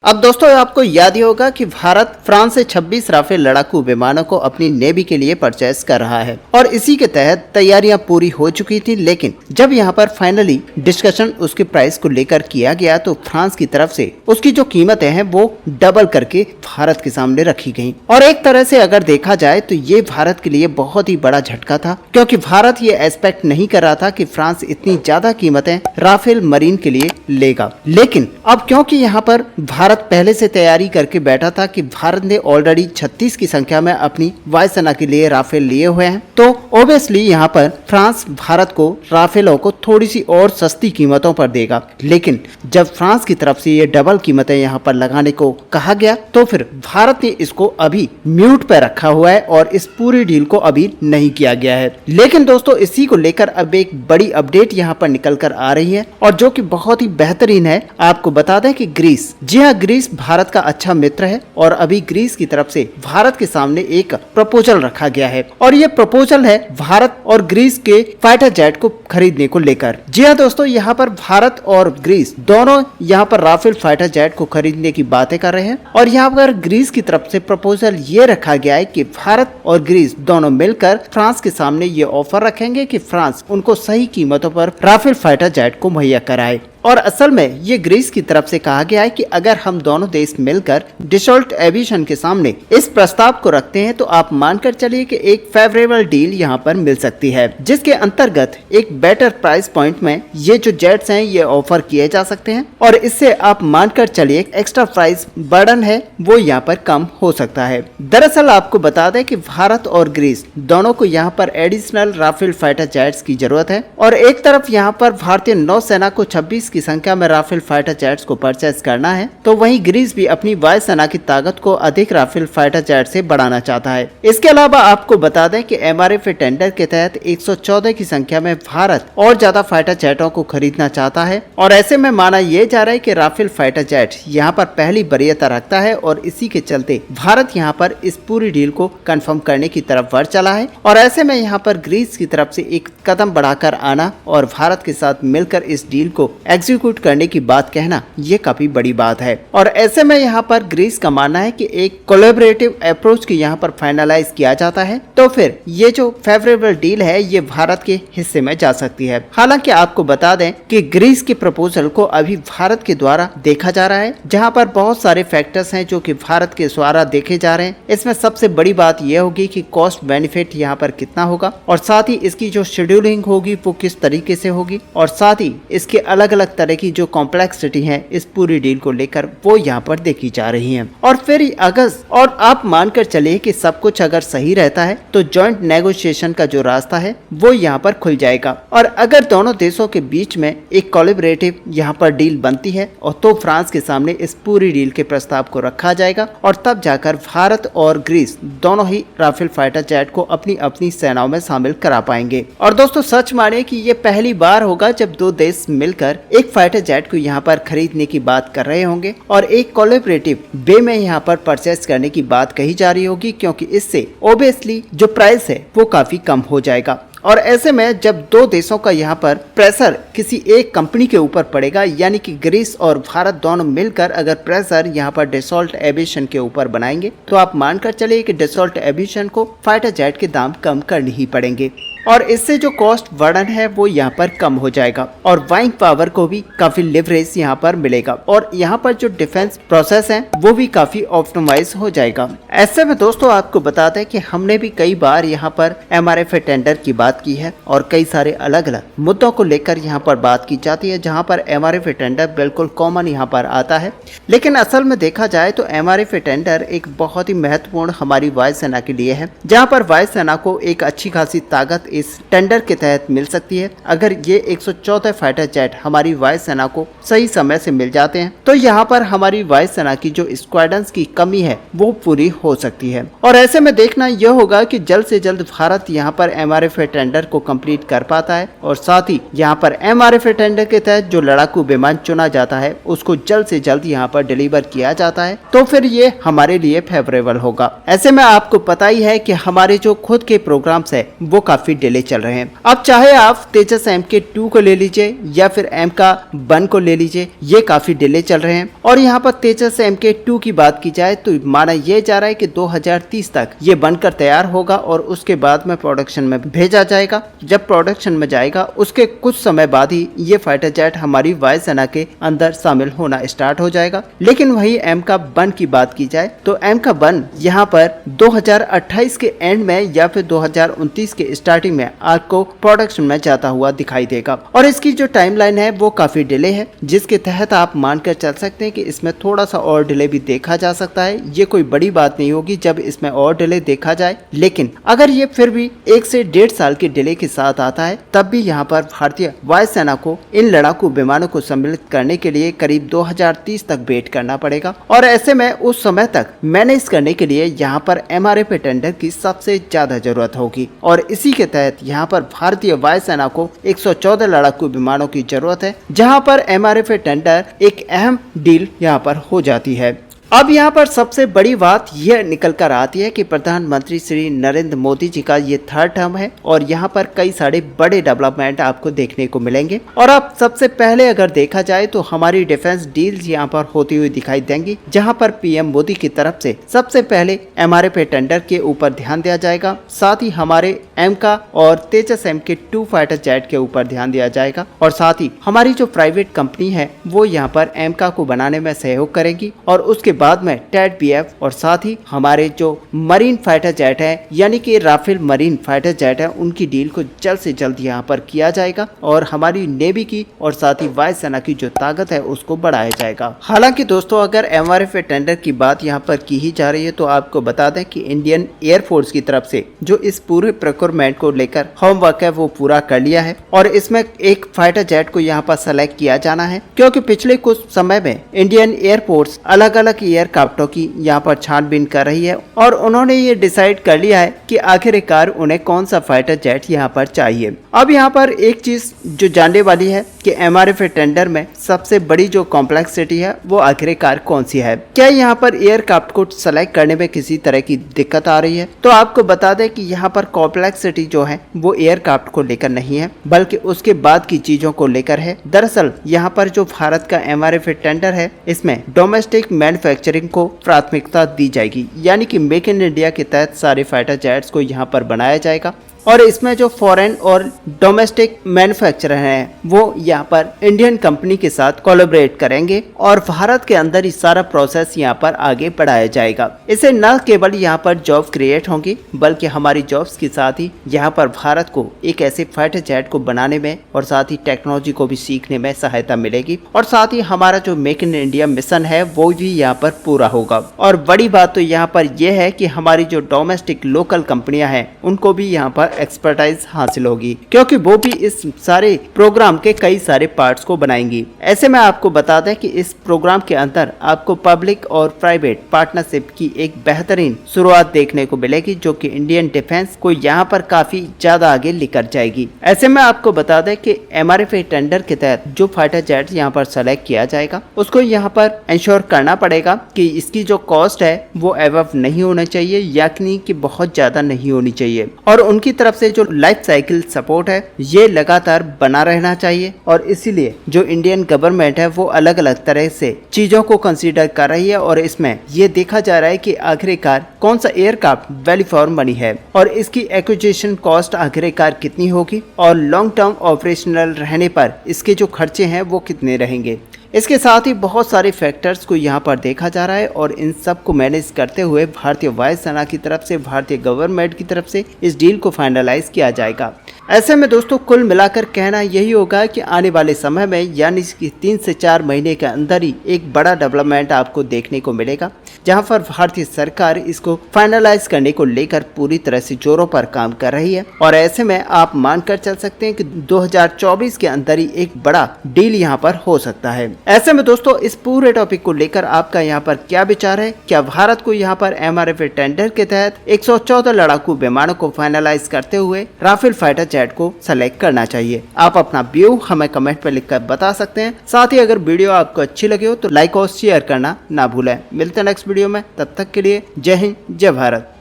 अब दोस्तों आपको याद ही होगा कि भारत फ्रांस से 26 राफेल लड़ाकू विमानों को अपनी नेवी के लिए परचेस कर रहा है और इसी के तहत तैयारियां पूरी हो चुकी थी। लेकिन जब यहां पर फाइनली डिस्कशन उसके प्राइस को लेकर किया गया तो फ्रांस की तरफ से उसकी जो कीमतें हैं वो डबल करके भारत के सामने रखी गई। और एक तरह से अगर देखा जाए तो ये भारत के लिए बहुत ही बड़ा झटका था, क्योंकि भारत ये एक्सपेक्ट नहीं कर रहा था कि फ्रांस इतनी ज्यादा कीमतें राफेल मरीन के लिए लेगा। लेकिन अब क्योंकि यहाँ पर भारत पहले से तैयारी करके बैठा था कि भारत ने ऑलरेडी 36 की संख्या में अपनी वायुसेना के लिए राफेल लिए हुए हैं, तो ऑब्वियसली यहाँ पर फ्रांस भारत को राफेलों को थोड़ी सी और सस्ती कीमतों पर देगा। लेकिन जब फ्रांस की तरफ से ये डबल कीमतें यहाँ पर लगाने को कहा गया तो फिर भारत ने इसको अभी म्यूट पर रखा हुआ है और इस पूरी डील को अभी नहीं किया गया है। लेकिन दोस्तों इसी को लेकर अब एक बड़ी अपडेट यहाँ पर निकल कर आ रही है और जो कि बहुत ही बेहतरीन है। आपको बता दें कि ग्रीस, जी हाँ, ग्रीस भारत का अच्छा मित्र है और अभी ग्रीस की तरफ से भारत के सामने एक प्रपोजल रखा गया है और ये प्रपोजल है भारत और ग्रीस के फाइटर जेट को खरीदने को लेकर। जी हाँ दोस्तों, यहाँ पर भारत और ग्रीस दोनों यहाँ पर राफेल फाइटर जेट को खरीदने की बातें कर रहे हैं और यहाँ पर ग्रीस की तरफ से प्रपोजल ये रखा गया है कि भारत और ग्रीस दोनों मिलकर फ्रांस के सामने ये ऑफर रखेंगे कि फ्रांस उनको सही कीमतों पर राफेल फाइटर जेट को मुहैया कराए। और असल में ये ग्रीस की तरफ से कहा गया है कि अगर हम दोनों देश मिलकर डसॉल्ट एविएशन के सामने इस प्रस्ताव को रखते हैं तो आप मानकर चलिए कि एक फेवरेबल डील यहाँ पर मिल सकती है, जिसके अंतर्गत एक बेटर प्राइस पॉइंट में ये जो जेट्स हैं ये ऑफर किए जा सकते हैं और इससे आप मानकर चलिए एक्स्ट्रा प्राइस बर्डन है वो यहाँ पर कम हो सकता है। दरअसल आपको बता दें कि भारत और ग्रीस दोनों को यहाँ पर एडिशनल राफेल फाइटर जेट्स की जरूरत है और एक तरफ यहाँ पर भारतीय नौसेना को 26 की संख्या में राफेल फाइटर जेट्स को परचेस करना है, तो वहीं ग्रीस भी अपनी वायुसेना की ताकत को अधिक राफेल फाइटर जेट से बढ़ाना चाहता है। इसके अलावा आपको बता दें कि MRF टेंडर के तहत 114 की संख्या में भारत और ज्यादा फाइटर जेटों को खरीदना चाहता है और ऐसे में माना यह जा रहा है कि राफेल फाइटर जेट यहाँ पर पहली वरीयता रखता है और इसी के चलते भारत यहाँ पर इस पूरी डील को कंफर्म करने की तरफ बढ़ चला है। और ऐसे में यहाँ पर ग्रीस की तरफ से एक कदम बढ़ाकर आना और भारत के साथ मिलकर इस डील को एग्जीक्यूट करने की बात कहना ये काफी बड़ी बात है। और ऐसे में यहाँ पर ग्रीस का मानना है कि एक कोलैबोरेटिव अप्रोच की यहाँ पर फाइनलाइज किया जाता है तो फिर ये जो फेवरेबल डील है ये भारत के हिस्से में जा सकती है। हालांकि आपको बता दें कि ग्रीस के प्रपोजल को अभी भारत के द्वारा देखा जा रहा है, जहाँ पर बहुत सारे फैक्टर्स हैं जो कि भारत के द्वारा देखे जा रहे हैं। इसमें सबसे बड़ी बात यह होगी कि कॉस्ट बेनिफिट यहाँ पर कितना होगा और साथ ही इसकी जो शेड्यूलिंग होगी वो किस तरीके से होगी और साथ ही इसके अलग अलग तरह की जो कॉम्प्लेक्सिटी है इस पूरी डील को लेकर वो यहाँ पर देखी जा रही है। और फिर अगस्त और आप मानकर चलिए कि सब कुछ अगर सही रहता है तो जॉइंट नेगोशिएशन का जो रास्ता है वो यहाँ पर खुल जाएगा और अगर दोनों देशों के बीच में एक कोलैबोरेटिव यहाँ पर डील बनती है और तो फ्रांस के सामने इस पूरी डील के प्रस्ताव को रखा जाएगा और तब जाकर भारत और ग्रीस दोनों ही राफेल फाइटर जेट को अपनी अपनी सेनाओं में शामिल करा पाएंगे। और दोस्तों सच माने कि ये पहली बार होगा जब दो देश मिलकर एक फाइटर जेट को यहाँ पर खरीदने की बात कर रहे होंगे और एक कोलैबोरेटिव वे में यहाँ पर परचेस करने की बात कही जा रही होगी, क्योंकि इससे ऑब्वियसली जो प्राइस है वो काफी कम हो जाएगा। और ऐसे में जब दो देशों का यहाँ पर प्रेशर किसी एक कंपनी के ऊपर पड़ेगा, यानी कि ग्रीस और भारत दोनों मिलकर अगर प्रेशर यहाँ पर डसॉल्ट एविएशन के ऊपर बनाएंगे तो आप मानकर चलिए कि डसॉल्ट एविएशन को फाइटर जेट के दाम कम करने ही पड़ेंगे और इससे जो कॉस्ट बर्डन है वो यहाँ पर कम हो जाएगा और बाइंग पावर को भी काफी लिवरेज यहाँ पर मिलेगा और यहाँ पर जो डिफेंस प्रोसेस है वो भी काफी ऑप्टिमाइज हो जाएगा। ऐसे में दोस्तों आपको बता दें कि हमने भी कई बार यहाँ पर MRF टेंडर की बात की है और कई सारे अलग अलग मुद्दों को लेकर यहाँ पर बात की जाती है, जहाँ पर MRF टेंडर बिल्कुल कॉमन यहाँ पर आता है। लेकिन असल में देखा जाए तो MRF टेंडर एक बहुत ही महत्वपूर्ण हमारी वायुसेना के लिए है, जहाँ पर वायुसेना को एक अच्छी खासी ताकत इस टेंडर के तहत मिल सकती है। अगर ये 114 फाइटर जेट हमारी वायुसेना को सही समय से मिल जाते हैं तो यहाँ पर हमारी वायुसेना की जो स्क्वाड्रंस की कमी है वो पूरी हो सकती है। और ऐसे में देखना यह होगा कि जल्द से जल्द भारत यहाँ पर MRF टेंडर को कंप्लीट कर पाता है और साथ ही यहाँ पर MRF टेंडर के तहत जो लड़ाकू विमान चुना जाता है उसको जल्द से जल्द यहाँ पर डिलीवर किया जाता है, तो फिर ये हमारे लिए फेवरेबल होगा। ऐसे में आपको पता ही है कि हमारे जो खुद के प्रोग्राम्स है वो काफी डिले चल रहे हैं। अब चाहे आप तेजस MK2 को ले लीजिए या फिर MK1 को ले लीजिए, ये काफी डिले चल रहे हैं। और यहाँ पर तेजस MK2 की बात की जाए तो माना यह जा रहा है कि 2030 तक ये बनकर तैयार होगा और उसके बाद में प्रोडक्शन में भेजा जाएगा। जब प्रोडक्शन में जाएगा उसके कुछ समय बाद ही ये फाइटर जेट हमारी वायुसेना के अंदर शामिल होना स्टार्ट हो जाएगा। लेकिन वही MK1 की बात की जाए तो MK1 यहाँ पर 2028 के एंड में या फिर 2029 के स्टार्टिंग में आपको प्रोडक्शन में जाता हुआ दिखाई देगा। और इसकी जो टाइमलाइन है वो काफी डिले है, जिसके तहत आप मानकर चल सकते हैं कि इसमें थोड़ा सा और डिले भी देखा जा सकता है। ये कोई बड़ी बात नहीं होगी जब इसमें और डिले देखा जाए, लेकिन अगर ये फिर भी 1 से 1.5 साल के डिले के साथ आता है तब भी यहाँ पर भारतीय वायुसेना को इन लड़ाकू विमानों को सम्मिलित करने के लिए करीब 2030 तक वेट करना पड़ेगा। और ऐसे में उस समय तक मैनेज करने के लिए यहाँ पर MRF टेंडर की सबसे ज्यादा जरूरत होगी। और इसी के तहत यहाँ पर भारतीय वायुसेना को 114 लड़ाकू विमानों की जरूरत है, जहाँ पर MRF टेंडर एक अहम डील यहाँ पर हो जाती है। अब यहाँ पर सबसे बड़ी बात यह निकल कर आती है कि प्रधानमंत्री श्री नरेंद्र मोदी जी का ये 3rd टर्म है और यहाँ पर कई सारे बड़े डेवलपमेंट आपको देखने को मिलेंगे। और अब सबसे पहले अगर देखा जाए तो हमारी डिफेंस डील्स यहाँ पर होती हुई दिखाई देंगी, जहाँ पर PM मोदी की तरफ से सबसे पहले MRF टेंडर के ऊपर ध्यान दिया जाएगा। साथ ही हमारे MK और तेजस MK2 फाइटर जेट के ऊपर ध्यान दिया जाएगा। और साथ ही हमारी जो प्राइवेट कंपनी है वो यहाँ पर MK को बनाने में सहयोग करेगी। और उसके बाद में टैड BF और साथ ही हमारे जो मरीन फाइटर जेट है यानी कि राफेल मरीन फाइटर जेट है, उनकी डील को जल्द से जल्द यहाँ पर किया जाएगा और हमारी नेवी की और साथ ही वायुसेना की जो ताकत है उसको बढ़ाया जाएगा। हालांकि दोस्तों अगर MRF टेंडर की बात यहाँ पर की ही जा रही है तो आपको बता दें कि इंडियन एयरफोर्स की तरफ से जो इस पूरे प्रोक्योरमेंट को लेकर होमवर्क है वो पूरा कर लिया है। और इसमें एक फाइटर जेट को यहाँ पर सेलेक्ट किया जाना है, क्योंकि पिछले कुछ समय में इंडियन एयरफोर्स अलग अलग एयरक्राफ्टों की यहाँ पर छानबीन कर रही है और उन्होंने ये डिसाइड कर लिया है कि आखिरकार उन्हें कौन सा फाइटर जेट यहाँ पर चाहिए। अब यहाँ पर एक चीज जो जानने वाली है कि MRF टेंडर में सबसे बड़ी जो कॉम्प्लेक्सिटी है वो आखिरकार कौन सी है। क्या यहाँ पर एयरक्राफ्ट को सेलेक्ट करने में किसी तरह की दिक्कत आ रही है? तो आपको बता दें कि यहाँ पर कॉम्प्लेक्सिटी जो है वो एयरक्राफ्ट को लेकर नहीं है, बल्कि उसके बाद की चीजों को लेकर है। दरअसल यहाँ पर जो भारत का MRF टेंडर है इसमें डोमेस्टिक मैन्युफैक्चरिंग को प्राथमिकता दी जाएगी, यानी कि मेक इन इंडिया के तहत सारे फाइटर जेट्स को यहाँ पर बनाया जाएगा। और इसमें जो फॉरेन और डोमेस्टिक मैन्युफैक्चरर हैं वो यहाँ पर इंडियन कंपनी के साथ कोलैबोरेट करेंगे और भारत के अंदर ही सारा प्रोसेस यहाँ पर आगे बढ़ाया जाएगा। इससे न केवल यहाँ पर जॉब क्रिएट होंगी बल्कि हमारी जॉब्स के साथ ही यहाँ पर भारत को एक ऐसे फाइटर जेट को बनाने में और साथ ही टेक्नोलॉजी को भी सीखने में सहायता मिलेगी। और साथ ही हमारा जो मेक इन इंडिया मिशन है वो भी यहाँ पर पूरा होगा। और बड़ी बात तो यहाँ पर यह है कि हमारी जो डोमेस्टिक लोकल कंपनियां हैं उनको भी यहाँ पर एक्सपर्टाइज हासिल होगी, क्योंकि वो भी इस सारे प्रोग्राम के कई सारे पार्ट्स को बनाएंगी। ऐसे में आपको बता दें कि इस प्रोग्राम के अंदर आपको पब्लिक और प्राइवेट पार्टनरशिप की एक बेहतरीन शुरुआत देखने को मिलेगी, जो कि इंडियन डिफेंस को यहाँ पर काफी ज्यादा आगे लेकर जाएगी। ऐसे में आपको बता दें कि MRF टेंडर के तहत जो फाइटर जेट यहाँ पर सेलेक्ट किया जाएगा उसको यहाँ पर इंश्योर करना पड़ेगा कि इसकी जो कॉस्ट है वो एबव नहीं होना चाहिए, यानी कि बहुत ज्यादा नहीं होनी चाहिए। और उनकी तरफ से जो लाइफ साइकिल सपोर्ट है ये लगातार बना रहना चाहिए। और इसीलिए जो इंडियन गवर्नमेंट है वो अलग अलग तरह से चीजों को कंसीडर कर रही है और इसमें ये देखा जा रहा है कि आखिरकार कौन सा एयरक्राफ्ट वैल्यू फॉर मनी है और इसकी एक्विजिशन कॉस्ट आखिरकार कितनी होगी और लॉन्ग टर्म ऑपरेशनल रहने पर इसके जो खर्चे हैं वो कितने रहेंगे। इसके साथ ही बहुत सारे फैक्टर्स को यहाँ पर देखा जा रहा है और इन सब को मैनेज करते हुए भारतीय वायुसेना की तरफ से, भारतीय गवर्नमेंट की तरफ से इस डील को फाइनलाइज किया जाएगा। ऐसे में दोस्तों कुल मिलाकर कहना यही होगा कि आने वाले समय में यानी कि 3 से 4 महीने के अंदर ही एक बड़ा डेवलपमेंट आपको देखने को मिलेगा, जहां पर भारतीय सरकार इसको फाइनलाइज करने को लेकर पूरी तरह से जोरों पर काम कर रही है। और ऐसे में आप मानकर चल सकते हैं कि 2024 के अंदर ही एक बड़ा डील यहां पर हो सकता है। ऐसे में दोस्तों इस पूरे टॉपिक को लेकर आपका यहाँ पर क्या विचार है? क्या भारत को यहाँ पर MRF टेंडर के तहत 114 लड़ाकू विमानों को फाइनलाइज करते हुए राफेल फाइटर जेट को सेलेक्ट करना चाहिए? आप अपना व्यू हमें कमेंट पर लिखकर बता सकते हैं। साथ ही अगर वीडियो आपको अच्छी लगे हो तो लाइक और शेयर करना ना भूलें। मिलते हैं नेक्स्ट वीडियो में, तब तक के लिए जय हिंद, जय भारत।